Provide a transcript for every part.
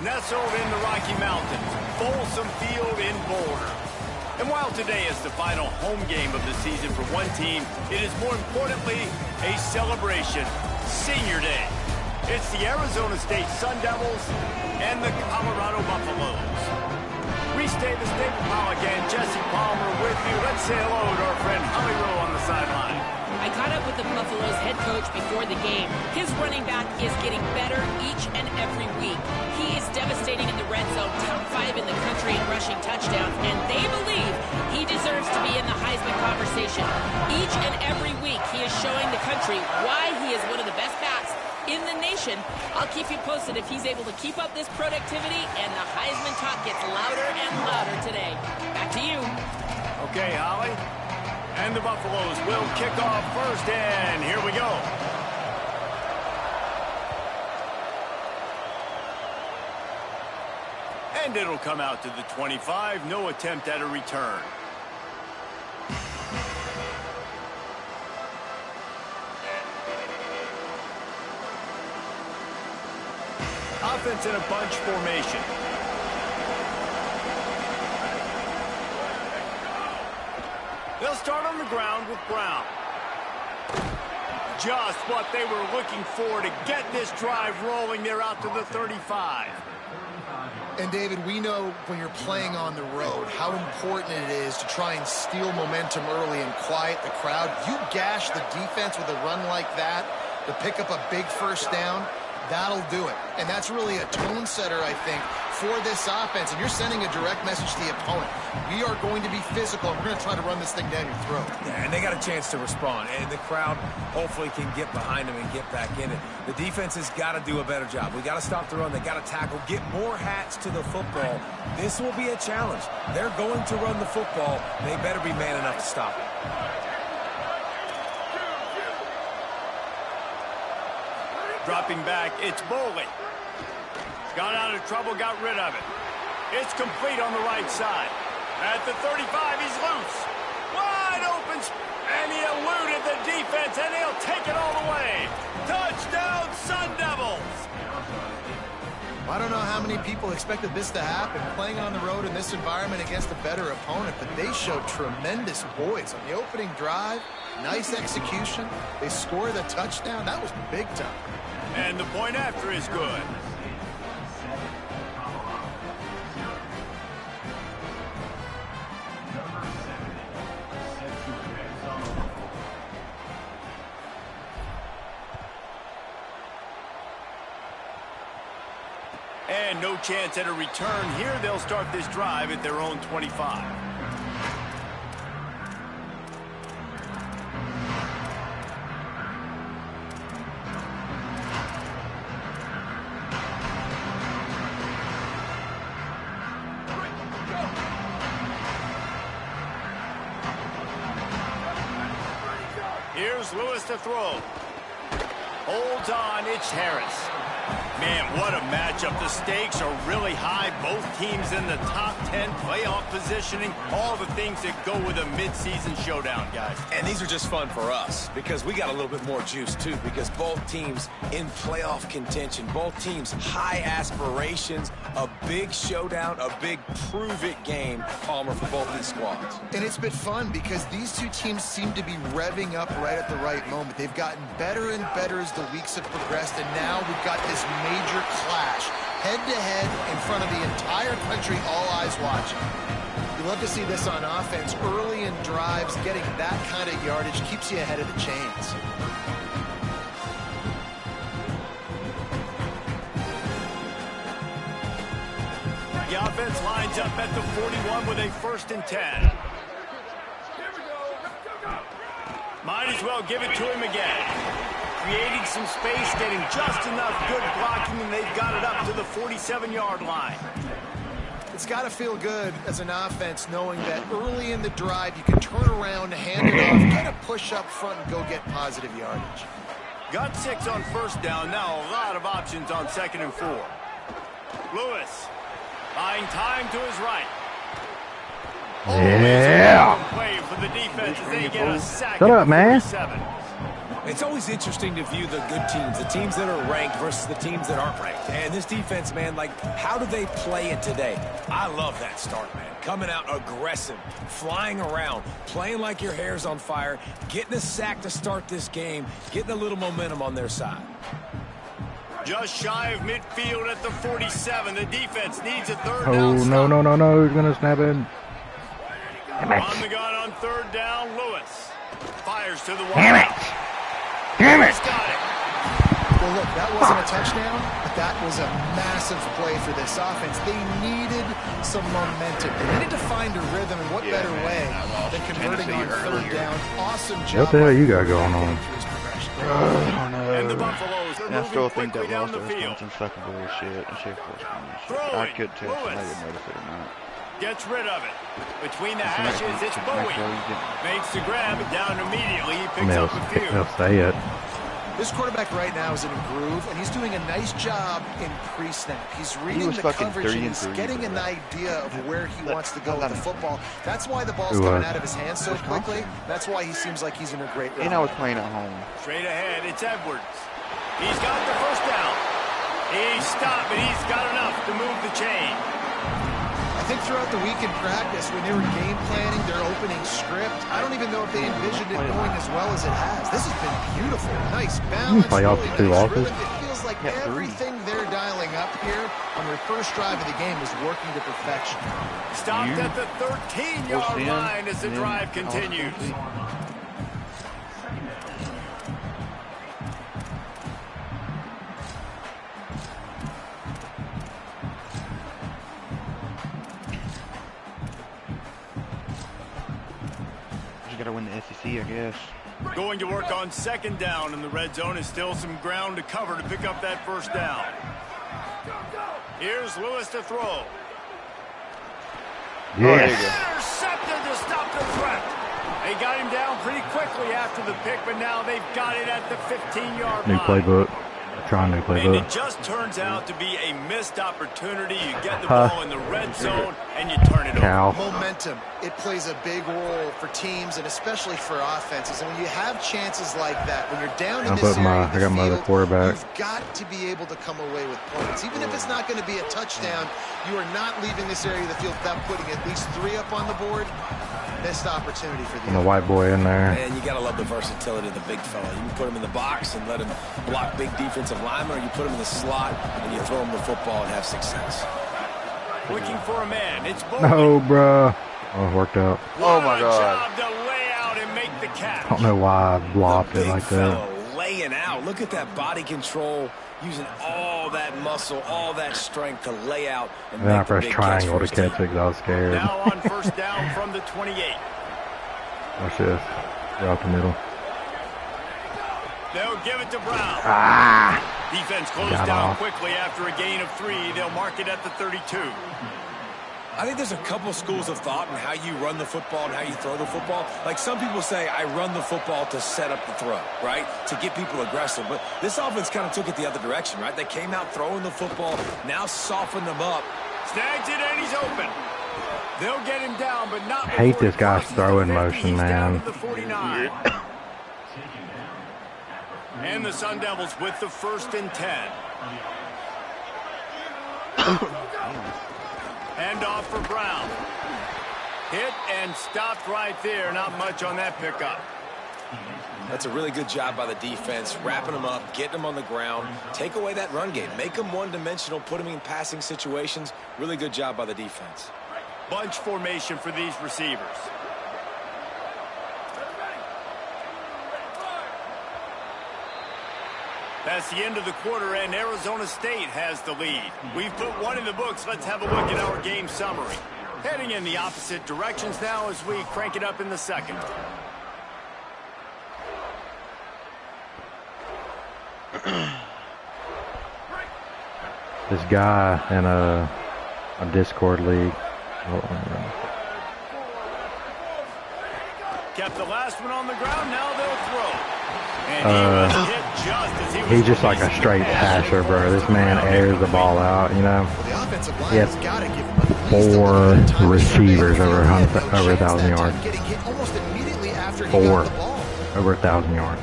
nestled in the Rocky Mountains, Folsom Field in Boulder. And while today is the final home game of the season for one team, it is more importantly a celebration, Senior Day. It's the Arizona State Sun Devils and the Colorado Buffaloes. Reese Davis, David Pollock, and Jesse Palmer with you. Let's say hello to our friend Holly Rowe on the sideline. I caught up with the Buffaloes head coach before the game. His running back is getting better each and every week. He is devastating in the red zone, top 5 in the country in rushing touchdowns, and they believe he deserves to be in the Heisman conversation. Each and every week, he is showing the country why he is one of the best backs in the nation. I'll keep you posted if he's able to keep up this productivity and the Heisman talk gets louder and louder today. Back to you. Okay, Holly. And the Buffaloes will kick off first, and here we go. And it'll come out to the 25. No attempt at a return. Offense in a bunch formation. They'll start on the ground with Brown. Just what they were looking for to get this drive rolling. They're out to the 35. And, David, we know when you're playing on the road how important it is to try and steal momentum early and quiet the crowd. You gash the defense with a run like that to pick up a big first down, that'll do it. And that's really a tone setter, I think, for this offense. And you're sending a direct message to the opponent. We are going to be physical, and we're going to try to run this thing down your throat. Yeah, and they got a chance to respond. And the crowd hopefully can get behind them and get back in it. The defense has got to do a better job. We got to stop the run. They got to tackle, get more hats to the football. This will be a challenge. They're going to run the football. They better be man enough to stop it. Dropping back, it's Boley. Got out of trouble, got rid of it. It's complete on the right side. At the 35, he's loose. Wide open, and he eluded the defense, and he'll take it all the way. Touchdown, Sun Devils! I don't know how many people expected this to happen, playing on the road in this environment against a better opponent, but they showed tremendous poise on the opening drive. Nice execution. They score the touchdown. That was big time. And the point after is good. And no chance at a return here. They'll start this drive at their own 25. Here's Lewis to throw. Holds on, it's Harris. Man, what a matchup. The stakes are really high. Both teams in the top 10, playoff positioning, all the things that go with a midseason showdown, guys. And these are just fun for us because we got a little bit more juice, too, because both teams in playoff contention, both teams high aspirations, a big showdown, a big prove-it game, Palmer, for both these squads. And it's been fun because these two teams seem to be revving up right at the right moment. They've gotten better and better as the weeks have progressed, and now we've got this major clash, head-to-head in front of the entire country, all eyes watching. You love to see this on offense. Early in drives, getting that kind of yardage keeps you ahead of the chains. The offense lines up at the 41 with a 1st and 10. Might as well give it to him again. Creating some space, getting just enough good blocking, and they've got it up to the 47-yard line. It's got to feel good as an offense knowing that early in the drive you can turn around, hand it off, get a push up front, and go get positive yardage. Got 6 on 1st down. Now a lot of options on 2nd and 4. Lewis buying time to his right. Yeah. Play for the defense as they get a sack. Shut up, man. It's always interesting to view the good teams, the teams that are ranked versus the teams that aren't ranked. And this defense, man, like, how do they play it today? I love that start, man. Coming out aggressive, flying around, playing like your hair's on fire, getting a sack to start this game, getting a little momentum on their side. Just shy of midfield at the 47. The defense needs a third Oh, down stop. no. He's going to snap in. On the gun on third down, Lewis. Fires to the wall. Damn it. Damn it. He's got it. Well, look, that wasn't a touchdown, but that was a massive play for this offense. They needed some momentum. They needed to find a rhythm, and what better way than converting on third down. Awesome job. What the hell you got going on? And the Buffaloes are I still moving think that quickly down lost the to field. Wisconsin secondary shit. That shit was shit. Throw I it. could tell if Lewis. somebody would notice it or not. Gets rid of it. Between the hashes, it's Bowie. Makes the grab, down immediately. He picks up a few. He'll say it. This quarterback right now is in a groove, and he's doing a nice job in pre-snap. He's reading the coverage, and he's getting an idea of where he wants to go with the football. That's why the ball's coming out of his hands so quickly. That's why he seems like he's in a great rhythm. And I was playing at home. Straight ahead, it's Edwards. He's got the first down. He stopped, but he's got enough to move the chain. I think throughout the week in practice, when they were game planning their opening script, I don't even know if they envisioned it going as well as it has. This has been beautiful. Nice balance. Play off the two offenses. It feels like everything they're dialing up here on their first drive of the game is working to perfection. Stopped at the 13-yard line as the drive continues. You gotta win the SEC, I guess. Going to work on second down in the red zone. Is still some ground to cover to pick up that first down. Here's Lewis to throw. Yes. Intercepted to stop the threat. They got him down pretty quickly after the pick, but now they've got it at the 15-yard line. New playbook. Trying new And playbook. it just turns out to be a missed opportunity. You get the ball in the red zone, and you turn it over. Momentum. It plays a big role for teams and especially for offenses. And when you have chances like that, when you're down in this area of the I got my other field, quarterback. you've got to be able to come away with points. Even if it's not going to be a touchdown, you are not leaving this area of the field without putting at least 3 up on the board. Missed opportunity for the white boy in there. Man, you got to love the versatility of the big fella. You can put him in the box and let him block big defensive linemen, or you put him in the slot and you throw him the football and have success. Looking for a man. It's Bowie. No, bruh. Oh, it worked out. Oh, my God. Job to lay out and make the catch. I don't know why I blocked it like that. Fellow laying out. Look at that body control, using all that muscle, all that strength to lay out and Then I make the pressed big catch triangle to first catch down. it because I was scared. Now on first down from the 28. Watch this. Go out the middle. They'll give it to Brown. Defense closed Got down off. quickly after a gain of 3. They'll mark it at the 32. I think there's a couple schools of thought in how you run the football and how you throw the football. Like some people say, I run the football to set up the throw, right? To get people aggressive. But this offense kind of took it the other direction, right? They came out throwing the football, now softened them up. Snags it and he's open. They'll get him down, but not I hate before this he guy's crosses throwing the 50. motion, He's down man. to the 49. And the Sun Devils with the 1st and 10. Hand off for Brown. Hit and stopped right there. Not much on that pickup. That's a really good job by the defense, wrapping them up, getting them on the ground, take away that run game, make them one-dimensional, put them in passing situations. Really good job by the defense. Bunch formation for these receivers. That's the end of the quarter, and Arizona State has the lead. We've put 1 in the books. Let's have a look at our game summary. Heading in the opposite directions now as we crank it up in the second. This guy in a Discord league. Kept the last one on the ground. Now they'll throw. And he was hit just as he was He's just like a straight passer, bro. This man airs the ball out, you know. The offensive line He has has got to give him at least a little 4 bit of time to receivers find over the 1,000 chance yards. that getting hit almost immediately after he 4 got the ball. over 1,000 yards.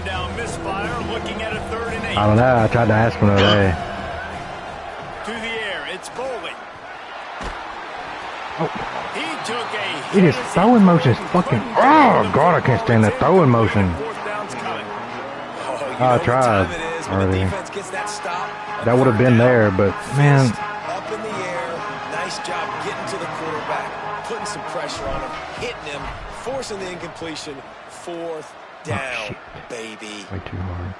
down misfire, looking at a 3rd and 8. I don't know. I tried to ask him today. To the air, it's Bowling. Oh. He took a It is throwing motion is fucking. Oh God, I can't stand that throwing motion. I tried already. That would have been there, but man. Up in the air, nice job getting to the quarterback, putting some pressure on him, hitting him, forcing the incompletion. 4th down, baby. Way too hard.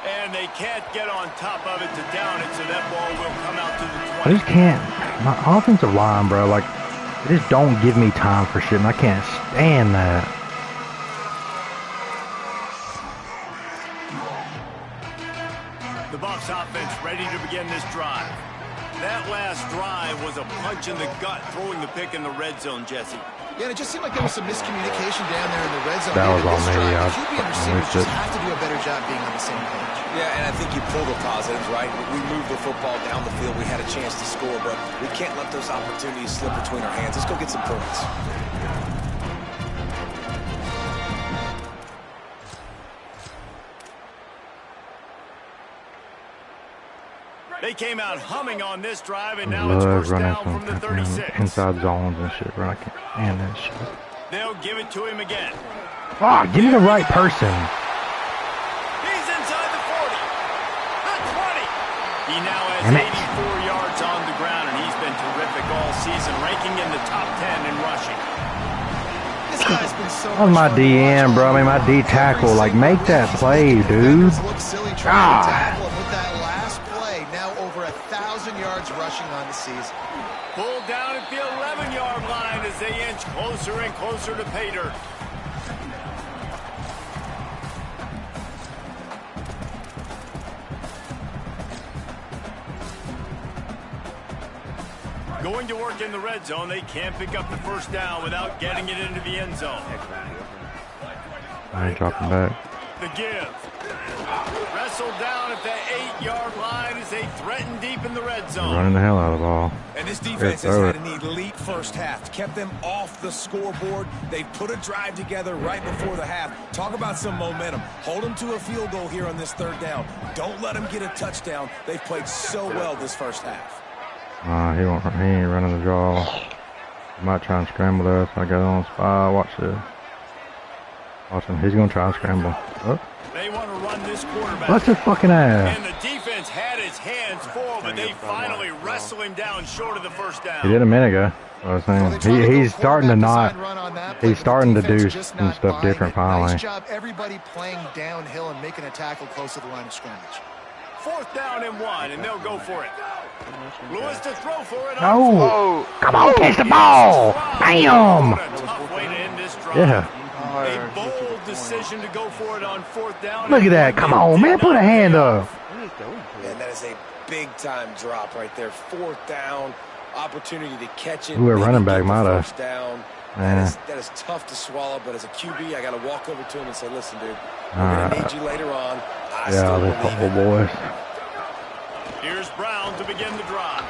And they can't get on top of it to down it, so that ball will come out to the 20. I just can't. My offensive line, bro, like, they just don't give me time for shit, and I can't stand that. The Bucs offense ready to begin this drive. That last drive was a punch in the gut, throwing the pick in the red zone, Jesse. Yeah, and it just seemed like there was some miscommunication down there in the red zone. That was on me. QB and receivers just have to do a better job being on the same page. Yeah, and I think you pull the positives, right? We moved the football down the field. We had a chance to score, but we can't let those opportunities slip between our hands. Let's go get some points. They came out humming on this drive, and now I it's love 1st running down from the 36. inside zones and shit, bro. I can't stand that shit. They'll give it to him again. Ah, give me the right person. He's inside the 40. The 20. He now has Damn it. 84 yards on the ground, and he's been terrific all season, ranking in the top 10 in rushing. This guy's been so That was my much fun to DM, watch. bro. I mean, my D tackle. Like, make that play, dude. Look silly trying to tackle him with that last play. Now over 1,000 yards rushing on the season. Pulled down at the 11-yard line as they inch closer and closer to pay dirt. Going to work in the red zone, they can't pick up the 1st down without getting it into the end zone. I ain't dropping back. The give. Wrestled down at the 8-yard line as they threaten deep in the red zone. Running the hell out of the ball. And this defense has had an elite first half. Kept them off the scoreboard. They put a drive together right before the half. Talk about some momentum. Hold them to a field goal here on this 3rd down. Don't let them get a touchdown. They've played so well this first half. He ain't running the draw. He might try and scramble us. I got it on the spot. Watch this. Watch him. He's gonna try and scramble. Oh. They want to run this quarterback. What's his fucking ass? And the defense had his hands full, but they finally wrestle him down short of the 1st down. He did a minute ago. I was saying he's starting to not. He's starting to do some stuff different finally. Nice job, everybody playing downhill and making a tackle close to the line of scrimmage. 4th down and 1, and they'll go for it. Lewis to throw for it. No! Come on, catch the ball! Bam! What a tough way to end this drive. Yeah. A bold decision to go for it on 4th down. Look at that! Come on, man! Put a hand up. And that is a big-time drop right there. 4th down, opportunity to catch it. Ooh, a running back maybe might get the have. 1st down. Yeah. That is tough to swallow, but as a QB, I got to walk over to him and say, listen, dude, we're going to need you later on. I Yeah, still those believe couple in boys. Here's Brown to begin the drive.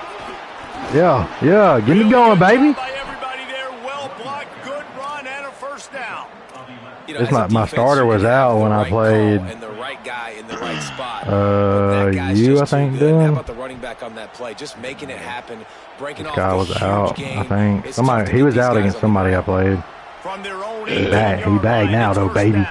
Yeah, get me going, baby. By everybody there, well blocked, good run, and a 1st down. You know, This as a my defense, starter you was have out the when I right call played. and the right guy in the right spot. That guy's You, just I think, too good. doing. How about the running back on that play? Just making it happen, breaking This off guy the was huge out, game. I think. It's tough Somebody, to he get was these out guys against on the somebody I ground. played. From their own He bagged now, though, baby.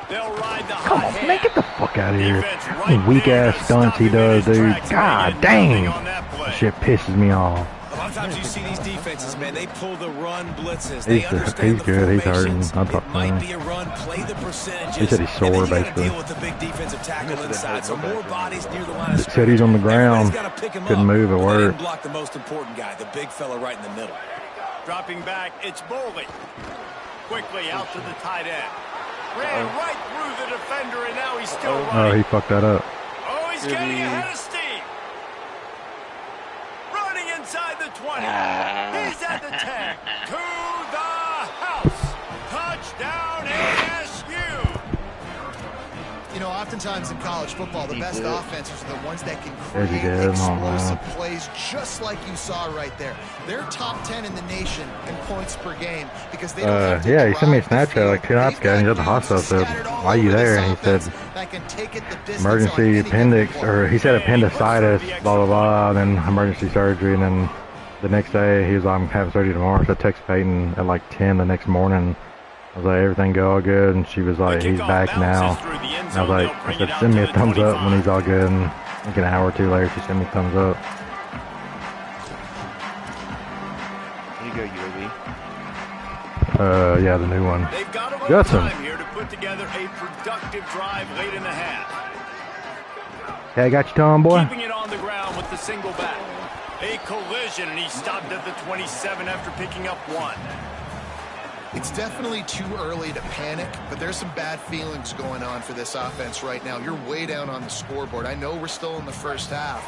They'll ride the Come hot on, man, get the fuck out of here. Defense right Weak there ass to stunts stop he him in does, his dude. tracks, God making nothing dang. on that play. That shit pisses me off. A lot of times you see these defenses, man, they pull the run blitzes. They He's understand the good. He's hurting. formations. I'll It talk to might him. be a run, play the percentages. He said he's and sore, then you gotta basically. deal with the big defensive tackle inside. So more bodies near the line of He said he's on the ground. Everybody's gotta pick him Couldn't up, move at but they work. didn't block the most important guy, the big fella right in the middle. Dropping back, it's Bowling. Quickly out to the tight end. Ran right through the defender, and now he's still Oh, running. he fucked that up. Oh, he's getting ahead of steam. Running inside the 20. He's at the 10. To the house. Touchdown ASU. You know, Oftentimes in college football, the best offenses are the ones that can As he create did, explosive plays just like you saw right there. They're top 10 in the nation in points per game because they don't have to yeah, he sent me a drive the Snapchat like field. 2 nights They've ago, and he's got at the hospital. I dudes said, scattered all why are you over there? this And he said, offense that can take it the distance on emergency any appendix, given or play. he said appendicitis, blah, blah, blah, and then emergency surgery. And then the next day, he was like, I'm having surgery tomorrow. So I text Peyton at like 10 the next morning. I was like, everything go all good? And she was like, he's back now. And I was like, I said, send me a thumbs up when he's all good. And like an hour or two later, she sent me a thumbs up. There you go, UAB. Yeah, the new one. They've got a little Justin. time here to put together a productive drive late in the half. Hey, I got you, Tom, boy. Keeping it on the ground with the single back. A collision, and he stopped at the 27 after picking up 1. It's definitely too early to panic, but there's some bad feelings going on for this offense right now. You're way down on the scoreboard. I know we're still in the first half,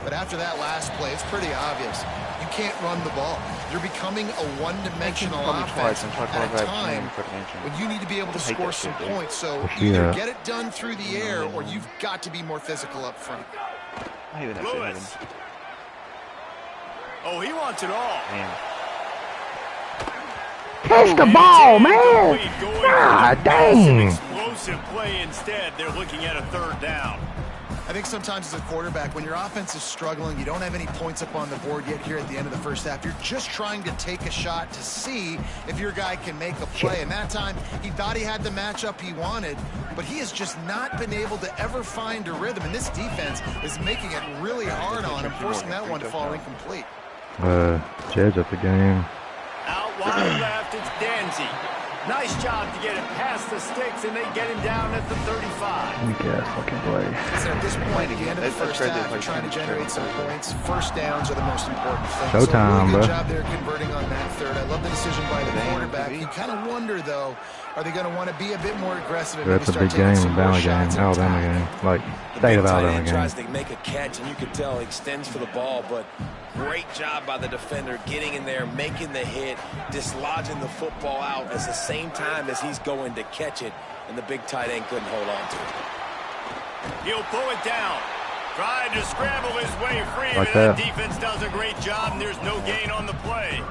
but after that last play, it's pretty obvious. You can't run the ball. You're becoming a one-dimensional offense at a time when you need to be able to score some points. So either get it done through the air or you've got to be more physical up front. I hate that Lewis. shit. Oh, he wants it all. Man. Catch the ball, man! God dang! Explosive play instead. They're looking at a 3rd down. I think sometimes as a quarterback, when your offense is struggling, you don't have any points up on the board yet here at the end of the first half. You're just trying to take a shot to see if your guy can make a play. And that time, he thought he had the matchup he wanted, but he has just not been able to ever find a rhythm. And this defense is making it really hard on him, forcing that one to fall incomplete. Jed's at the game. Out wide left, it's Danzy. Nice job to get it past the sticks, and they get him down at the 35. Weak ass fucking play. So at this point, at the end of the first half, you're trying to generate some points. First downs are the most important thing. Showtime, so really good bro. job there converting on that 3rd. I love the decision by the quarterback. You kind of wonder, though, are they going to want to be a bit more aggressive and maybe That's a start big taking game, some more Alabama game, shots? Alabama game. Like, The state big of tight Alabama end game. tries to make a catch, and you can tell he extends for the ball, but great job by the defender getting in there, making the hit, dislodging the football out at the same time as he's going to catch it, and the big tight end couldn't hold on to it. He'll pull it down. Tried to scramble his way free, Like but that that. defense does a great job, and there's no gain on the play.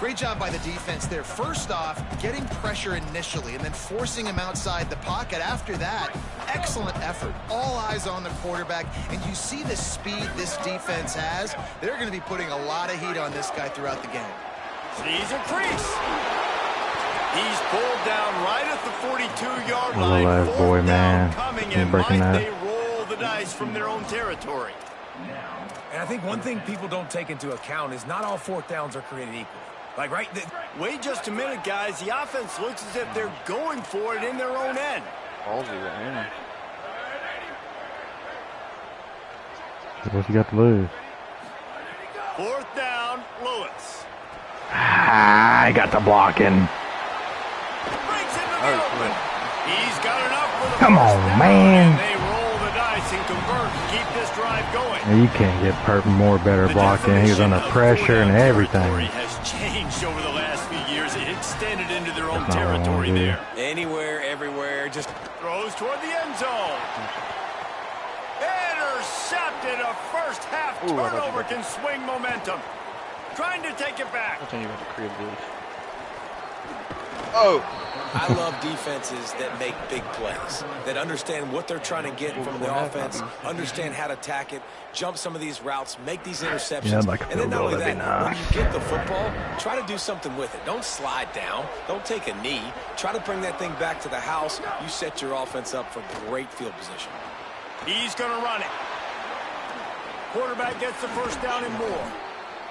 Great job by the defense there. First off, getting pressure initially and then forcing him outside the pocket. After that, excellent effort. All eyes on the quarterback. And you see the speed this defense has. They're going to be putting a lot of heat on this guy throughout the game. Sees a crease. He's pulled down right at the 42-yard Little line. ass 4th boy, down man. coming, He's and breaking might that. they roll the dice from their own territory. And I think one thing people don't take into account is not all 4th downs are created equal. Like, right? Wait just a minute, guys. The offense looks as if they're going for it in their own end. Ballsy right here. What's he got to lose? 4th down, Lewis. I got the blocking. Breaks into the open. He's got enough for the Come first on, down, man. and they roll the dice and convert to keep this drive going. Yeah, you can't get more better The blocking. He was definition under of pressure and four-down territory everything. has changed over the last few years. It extended into their own That's not what I territory wanna do. there. Anywhere, everywhere, just Throws toward the end zone. Intercepted. A first half Ooh, I thought you turnover got can swing momentum. Trying to take it back. I'll tell you about the creative dude. Oh! I love defenses that make big plays, that understand what they're trying to get from the offense, understand how to attack it, jump some of these routes, make these interceptions. Yeah, I'd like a and then field not goal, only that'd that, be when nice. you get the football, try to do something with it. Don't slide down. Don't take a knee. Try to bring that thing back to the house. You set your offense up for great field position. He's going to run it. Quarterback gets the first down and more.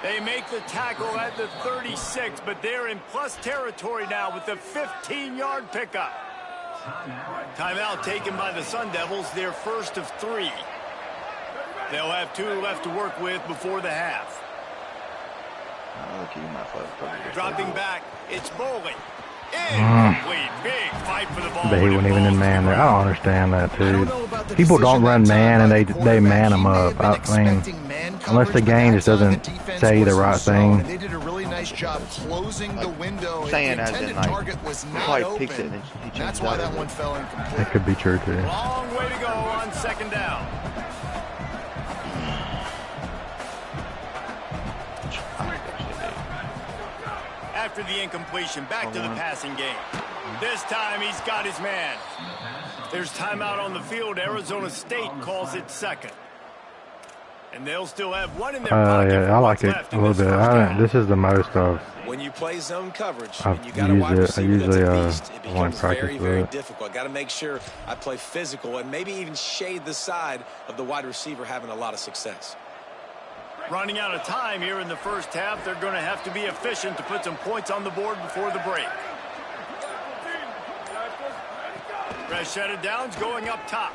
They make the tackle at the 36, but they're in plus territory now with the 15-yard pickup. Timeout taken by the Sun Devils, their first of 3. They'll have 2 left to work with before the half. Look, you might fuck. Dropping back, it's Bowling. Incomplete. Big fight for the ball. But he wasn't even in man there. I don't understand that, dude. People don't run man and they man him up. I mean, unless the game just doesn't say the right thing. nice job closing the window. Saying The as in, intended like, target was not probably open. picked it and he That's changed why out that of one it. fell incomplete. That could be true too. Long way to go on 2nd down. After the incompletion, back to the passing game. This time he's got his man. There's timeout on the field. Arizona State calls it 2nd. And they'll still have one in their pocket. Yeah, I like it a little bit. This is the most of. When you play zone coverage I've and you got a wide used it. I receiver that's usually, a beast, it want becomes to practice very, with very it. difficult. I got to make sure I play physical and maybe even shade the side of the wide receiver having a lot of success. Running out of time here in the first half. They're going to have to be efficient to put some points on the board before the break. Rashada Downs going up top.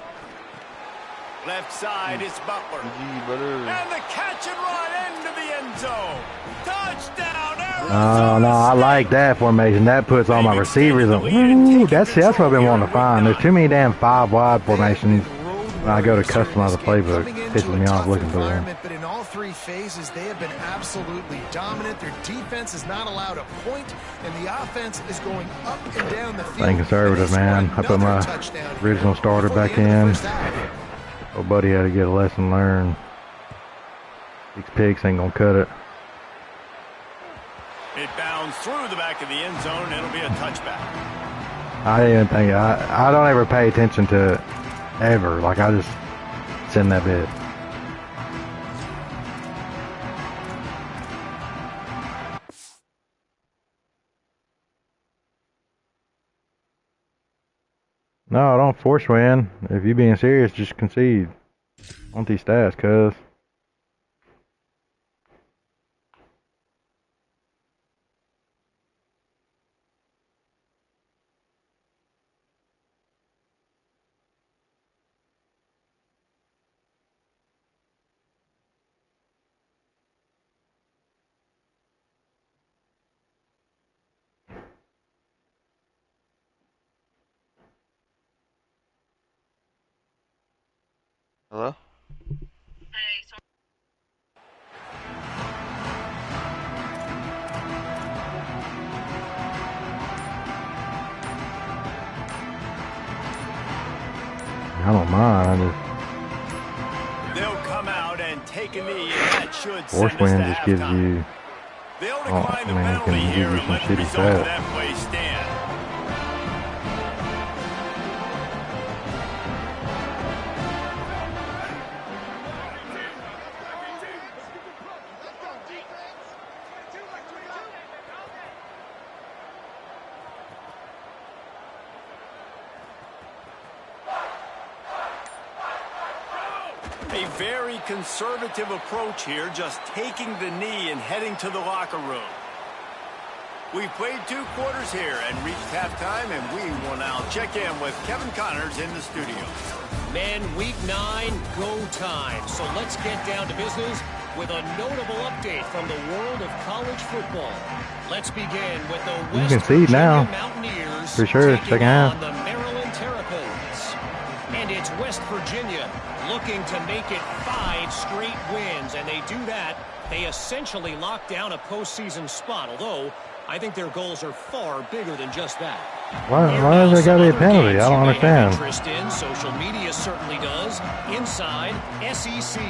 Left side is Butler. And the catch and run into the end zone. Touchdown, Arizona No, I State. like that formation. That puts all my receivers on. Ooh, that's what I've been wanting to find. There's too many damn 5 wide formations. When I go to customize the playbook, it pisses me off looking for them. But in all 3 phases, they have been absolutely dominant. Their defense is not allowed a point, and the offense is going up and down the field. Staying conservative, man. I put my original starter back in. Oh, buddy had to get a lesson learned. These pigs ain't gonna cut it. It bounds through the back of the end zone. It'll be a touchback. I didn't even think. I don't ever pay attention to it, ever. Like, I just send that bit. No, don't force win. If you being serious, just concede. I want these stats, cuz. Hello? I don't mind. They'll come out and take a knee, and that should Force send us win to just gives halftime. you. They'll decline the I mean, it penalty can here give you and some let the shitty result of stats. that play stand. A very conservative approach here, just taking the knee and heading to the locker room. We've played 2 quarters here and reached halftime, and we will now check in with Kevin Connors in the studio. Men, week 9, go time. So let's get down to business with a notable update from the world of college football. Let's begin with the West can see Virginia now. Mountaineers For sure, taking second half. on the Maryland Terrapins. And it's West Virginia looking to make it 5 straight wins, and they do that. They essentially lock down a postseason spot, although I think their goals are far bigger than just that. Why has there got to be a penalty? I don't understand. Interest in social media certainly does. Inside SEC.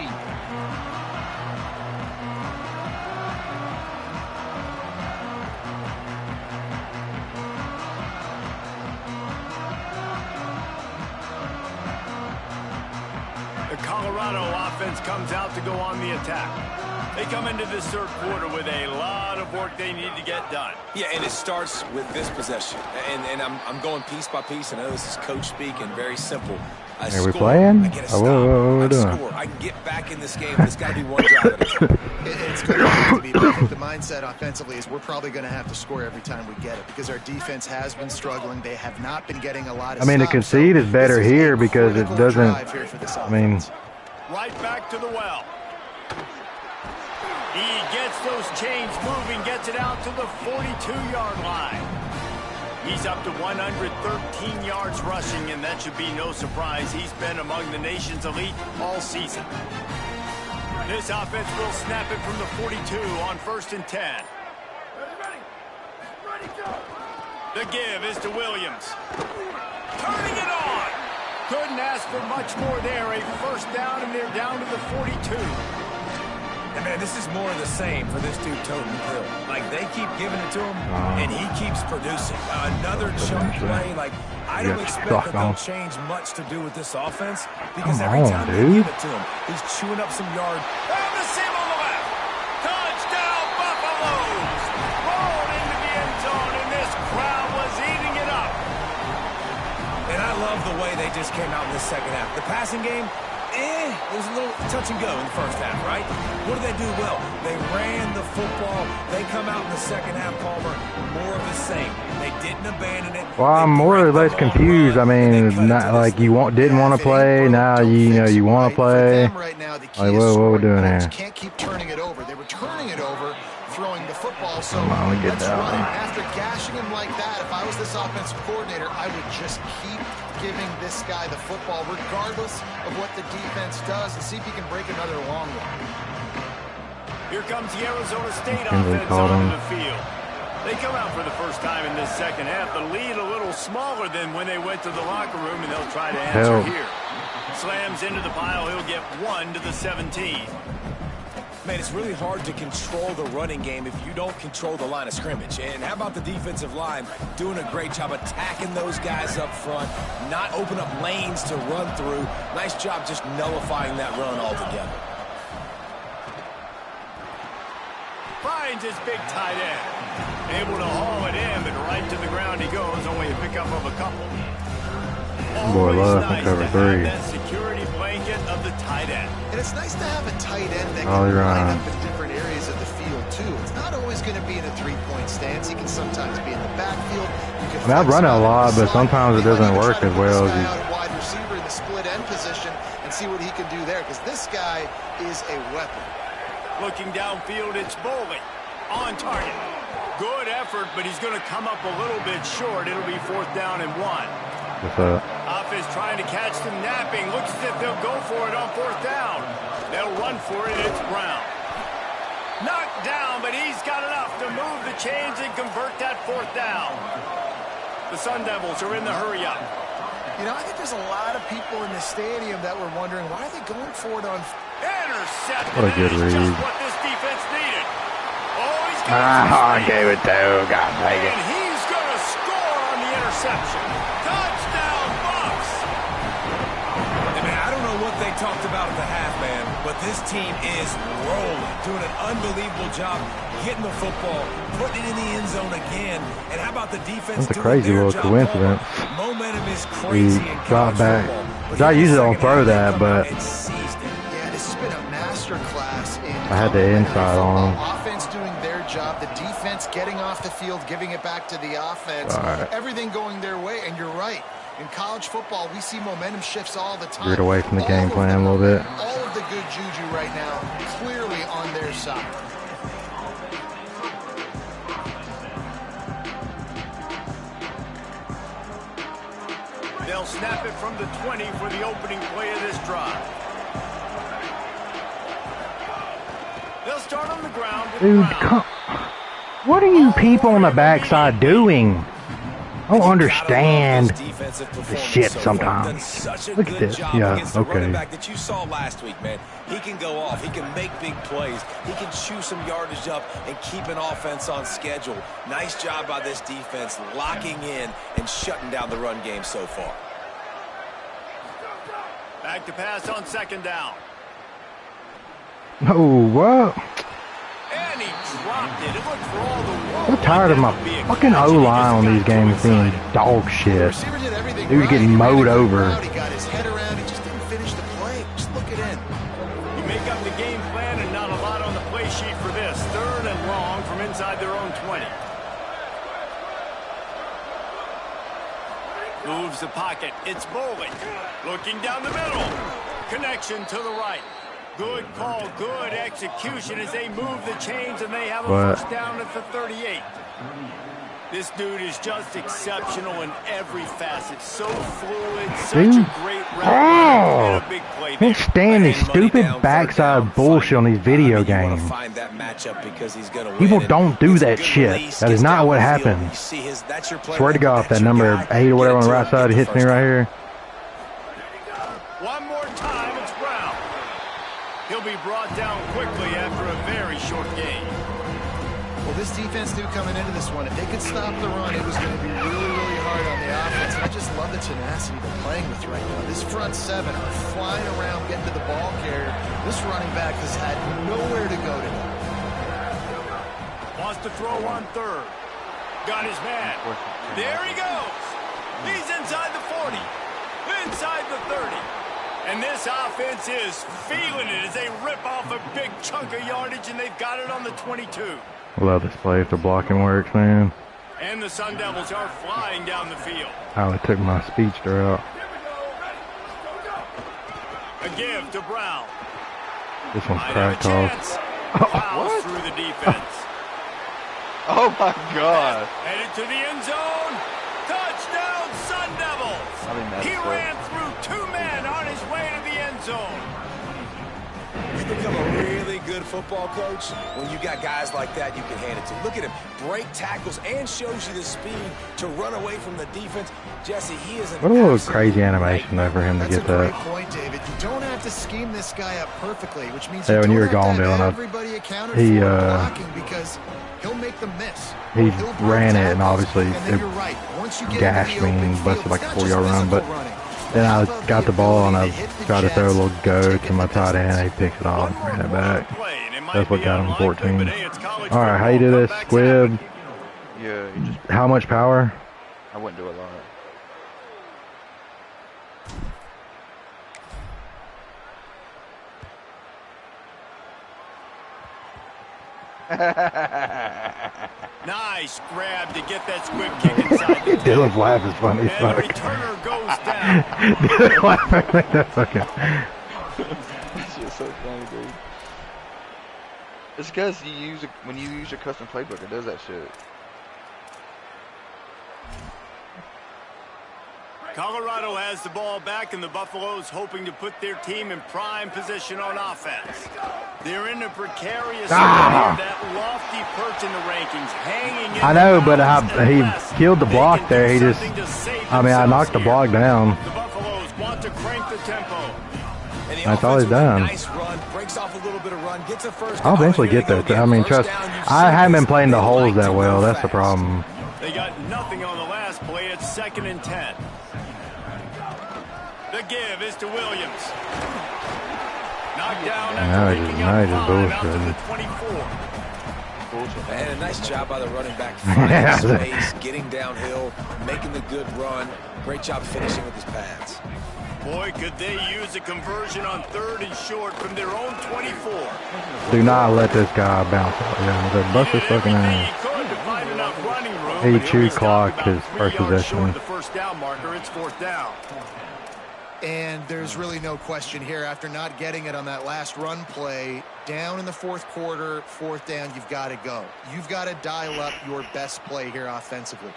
The Colorado offense comes out to go on the attack. They come into this 3rd quarter with a lot of work they need to get done. Yeah, and it starts with this possession. And I'm going piece by piece. I know this is coach speak and very simple. I Are we score, playing? I get a Oh, stop. what we doing? I score. I can get back in this game. It's got to be one drive at a time. It's going to have to be, but I think the mindset offensively is we're probably going to have to score every time we get it because our defense has been struggling. They have not been getting a lot of I mean, the stops, concede so is better this is here a because it critical doesn't. drive here for this I mean, offense. Right back to the well. He gets those chains moving, gets it out to the 42-yard line. He's up to 113 yards rushing, and that should be no surprise. He's been among the nation's elite all season. This offense will snap it from the 42 on 1st and 10. The give is to Williams. Turning it on. Couldn't ask for much more there. A first down, and they're down to the 42. And, man, this is more of the same for this dude toting the hill. Like, they keep giving it to him, and he keeps producing. Another chunk play. Like, I don't expect that they'll change much to do with this offense because every time they give it to him, he's chewing up some yard. And the seam on the left. Touchdown, Buffaloes. Rolled into the end zone, and this crowd was eating it up. And I love the way they just came out in the second half. The passing game, it was a little touch and go in the first half, right? What did they do well? They ran the football. They come out in the second half, Palmer, more of the same. They didn't abandon it. Well, I'm more or less confused. I mean, not like you didn't want to play. Now you want to play. Like, what we're doing here? Can't keep turning it over. They were turning it over, throwing the football. So let's run it. After gashing him like that, if I was this offensive coordinator, I would just keep giving this guy the football regardless of what the defense does and see if he can break another long one. Here comes the Arizona State offense onto the field. They come out for the first time in this second half. The lead a little smaller than when they went to the locker room, and they'll try to answer here. Slams into the pile. He'll get 1 to the 17. Man, it's really hard to control the running game if you don't control the line of scrimmage. And how about the defensive line doing a great job attacking those guys up front, not open up lanes to run through. Nice job just nullifying that run altogether. Finds his big tight end. Able to haul it in, but right to the ground he goes. Only a pickup of a couple. Boy, love from cover 3. That security blanket of the tight end. And it's nice to have a tight end that can line up in different areas of the field, too. It's not always going to be in a three-point stance. He can sometimes be in the backfield. I mean, I run it a lot, but sometimes it doesn't work as well as you. Wide receiver in the split end position and see what he can do there, because this guy is a weapon. Looking downfield, it's Bowling on target. Good effort, but he's going to come up a little bit short. It'll be 4th down and 1. Offense trying to catch them napping. Looks as if they'll go for it on 4th down. They'll run for it. It's Brown. Knocked down, but he's got enough to move the chains and convert that 4th down. The Sun Devils are in the hurry-up. You know, I think there's a lot of people in the stadium that were wondering, why are they going for it on... Intercepted. What a good read. Just what this defense needed. Oh, he's got I gave it to. God dang it. And he's going to score on the interception. Touchdown, Bucks. Hey, man, I don't know what they talked about at the half, man, but this team is rolling, doing an unbelievable job getting the football, putting it in the end zone again. And how about the defense? That's a crazy little coincidence. Momentum is crazy in college back. football. I usually don't throw that, but I had the inside on. Offense doing their job, the defense getting off the field, giving it back to the offense. Everything going their way, and you're right. In college football, we see momentum shifts all the time. Get away from the game plan a little bit. All of the good juju right now, clearly on their side. They'll snap it from the 20 for the opening play of this drive. They'll start on the ground. Dude, what are you people on the backside doing? I don't understand the shit sometimes. Look at this. Yeah, okay. That you saw last week, man. He can go off. He can make big plays. He can chew some yardage up and keep an offense on schedule. Nice job by this defense locking in and shutting down the run game so far. Back to pass on 2nd down. Oh, what? And he dropped it. It looked for all the world. I'm tired of my fucking O-line on these games being dog shit. Dude getting mowed over. He got his head around. He just didn't finish the play. Just look it in. You make up the game plan and not a lot on the play sheet for this. 3rd and long from inside their own 20. Moves the pocket. It's Bowling. Looking down the middle. Connection to the right. Good call, good execution as they move the chains and they have a 1st down at the 38. This dude is just exceptional in every facet. So fluid, such a great route and a big play there. Can't stand these stupid backside bullshit on these video games. People don't do that shit. That is not what happens. Swear to God, if that number 8 or whatever on the right side hits me right here. One more time, it's Brown. He'll be brought down quickly after a very short game. Well, this defense knew coming into this one, if they could stop the run, it was going to be really, really hard on the offense. And I just love the tenacity they're playing with right now. This front seven are flying around, getting to the ball carrier. This running back has had nowhere to go today. Wants to throw on third. Got his man. There he goes. He's inside the 40. Inside the 30. And this offense is feeling it as they rip off a big chunk of yardage, and they've got it on the 22. I love this play if the blocking works, man. And the Sun Devils are flying down the field. Oh, it took my speedster out. A give to Brown. This one's cracked off. Fouls through the defense. Oh my God. Headed to the end zone. Touchdown, Sun Devils. He ran through 2 men on his way to the end zone. You become a really good football coach when you got guys like that you can hand it to. Look at him, break tackles and shows you the speed to run away from the defense. Jesse, he is an what a little crazy animation there for him to get that. That's a great point, David. You don't have to scheme this guy up perfectly, which means when you were gone, Dylan, he because he'll make them miss. He ran it, and obviously it gashed me and busted like a 4-yard run, but then I got the ball and I tried to throw a little go to my tight end, and he picked it off and ran it back. That's what got him 14. All right, how you do this, Squib? Yeah, you just. How much power? I wouldn't do a lot. Nice grab to get that Squib kick inside the 10. Dylan's laugh is funny as And fuck. the returner goes down. Dylan's laughing like that fucking. It's just so funny, dude. It's because when you use your custom playbook, it does that shit. Colorado has the ball back, and the Buffaloes hoping to put their team in prime position on offense. They're in a precarious that lofty perch in the rankings, hanging in. I know, but he killed the block there. He just, I knocked the block down. The Buffaloes want to crank the tempo. That's all he's done. Nice run, breaks off a little bit of run, gets a first. I'll eventually get there. I mean, trust. I haven't been playing the holes that well. That's the problem. They got nothing on the last play. It's 2nd and 10. The give is to Williams. Knocked down after making up 5 out to the 24. And a nice job by the running back, finding space, getting downhill, making the good run. Great job finishing with his pads. Boy, could they use a conversion on 3rd and short from their own 24. Do not let this guy bounce out. Yeah, bust his fucking ass. He chewed clock his first possession. The first down marker, it's 4th down. And there's really no question here. After not getting it on that last run play, down in the 4th quarter, 4th down, you've got to go. You've got to dial up your best play here offensively.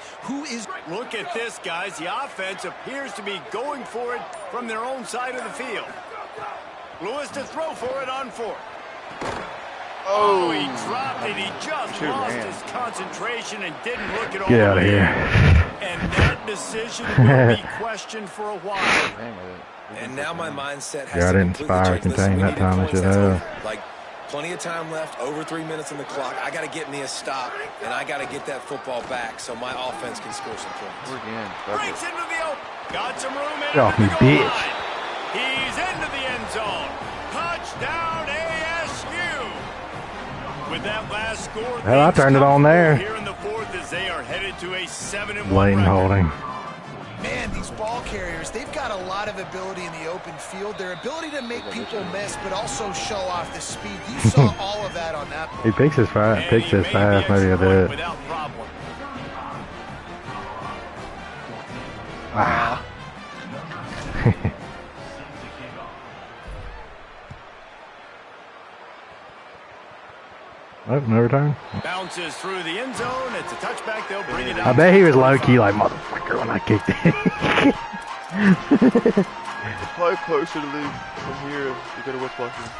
Look at this, guys. The offense appears to be going for it from their own side of the field. Lewis to throw for it on 4th. Oh, he dropped it. He just lost his concentration and didn't look at all. Get out of here. And that decision will be questioned for a while. And now my mindset has I to didn't inspire contain that time. I should have. Like, plenty of time left, over 3 minutes on the clock. I got to get me a stop, and I got to get that football back so my offense can score some points. Breaks into the open. Got some room in. Get off me, bitch. He's into the end zone. Touchdown, ASU. With that last score, well, I turned it on there. Here in the 4th as they are headed to a 7-1 Blatant holding. Man, these ball carriers, they've got a lot of ability in the open field. Their ability to make people miss, but also show off the speed. You saw all of that on that play. He picks his fast. Maybe I did. Without problem. Ah. Oh, no return. Bounces through the end zone. It's a touchback. They'll bring it out. I bet he was low-key like, motherfucker, when I kicked it. It's probably closer to leave from here if you go to West Washington.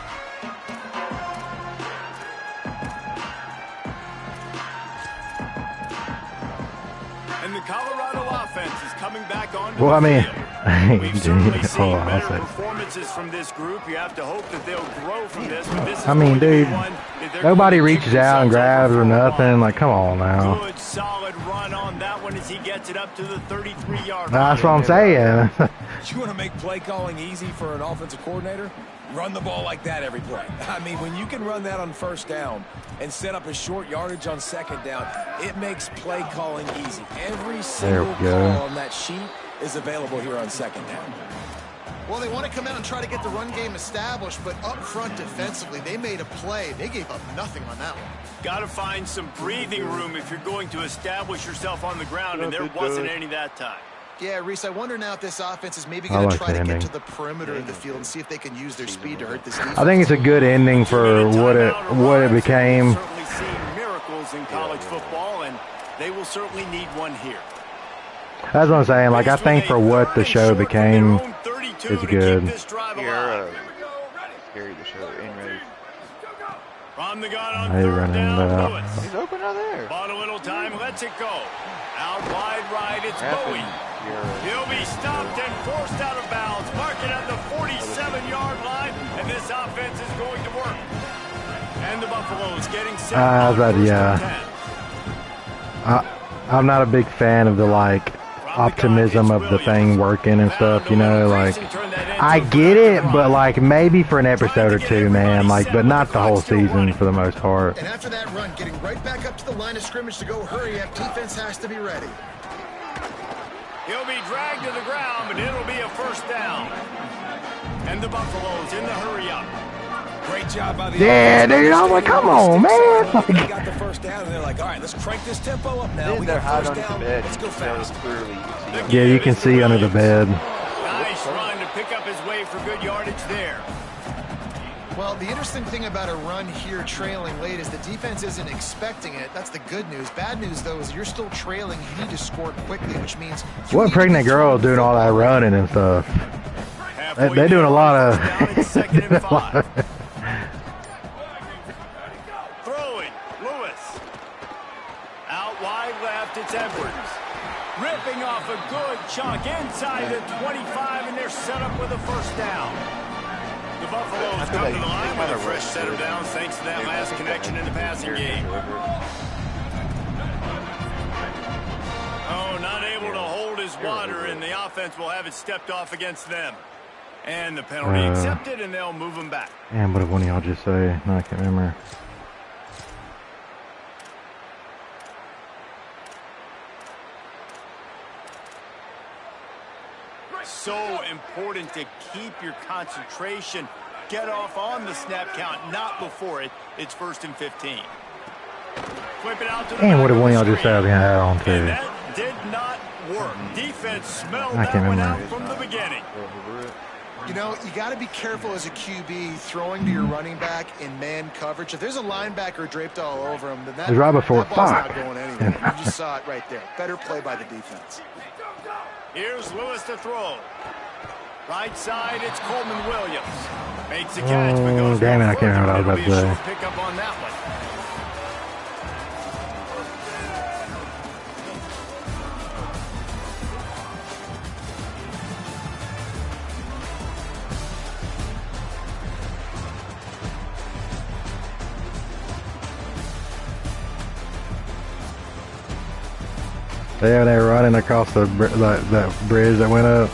And the Colorado offense is coming back on. Well, I mean, we've certainly seen better performances from this group. You have to hope that they'll grow from this. But this is I mean, dude, nobody reaches out and grabs or nothing. Like, come on now. Good, solid run on that one as he gets it up to the 33-yard line. That's what I'm saying. You want to make play calling easy for an offensive coordinator? Run the ball like that every play. I mean, when you can run that on first down and set up a short yardage on second down, it makes play calling easy. Every single call on that sheet is available here on second down. Well, they want to come out and try to get the run game established, but up front defensively, they made a play. They gave up nothing on that one. Got to find some breathing room if you're going to establish yourself on the ground, and there wasn't any that time. Yeah, Reese, I wonder now if this offense is maybe going to try to get to the perimeter of the field and see if they can use their speed to hurt this defense. I think it's a good ending for what it became. Certainly seen miracles in college football, and they will certainly need one here. That's what I'm saying. Like, I think for what the show became, it's good. Scary to show in ready. From the gun on Hey, third running down, Lewis. He's open out there. Bought a little time, lets it go. Out wide right, it's Bowie. He'll be stopped and forced out of bounds. Mark it at the 47-yard line, and this offense is going to work. And the Buffaloes getting set. I'm not a big fan of the, like, optimism of the thing working and stuff, you know, like, I get it, but, like, maybe for an episode or two, man, like, but not the whole season for the most part. And after that run, getting right back up to the line of scrimmage to go hurry up, defense has to be ready. He'll be dragged to the ground, but it'll be a first down. And the Buffaloes in the hurry up. Great job by the Yeah, dude, I'm like, come on, man. They got the first down, and they're like, all right, let's crank this tempo up now. We got first down. Let's go fast. Yeah, you can see under the bed. Nice run to pick up his way for good yardage there. Well, the interesting thing about a run here trailing late is the defense isn't expecting it. That's the good news. Bad news, though, is you're still trailing. You need to score quickly, which means... What pregnant girl doing all that running and stuff? They're doing a lot of... Throwing, Lewis. Out wide left, it's Edwards. Ripping off a good chunk inside the 25, and they're set up with a first down. The Buffaloes come to the line with a fresh set of downs thanks to that last connection in the passing game. Oh, not able to hold his water, and the offense will have it stepped off against them. And the penalty accepted, and they'll move him back. Damn, what did one of y'all just say? No, I can't remember. So important to keep your concentration. Get off on the snap count, not before it. It's 1st and 15. Flip it out to the Damn, what did one of y'all just say? I on too. And that did not work. Defense smelled I that can't one remember. out from the beginning. You know, you got to be careful as a QB throwing to your running back in man coverage. If there's a linebacker draped all over him, then that ball's not going anywhere. You just saw it right there. Better play by the defense. Here's Lewis to throw. Right side, it's Coleman Williams. Makes the catch, but goes damn it, I can't remember what I was about to say. Pick up on that one. Yeah, they were running across that bridge that went up.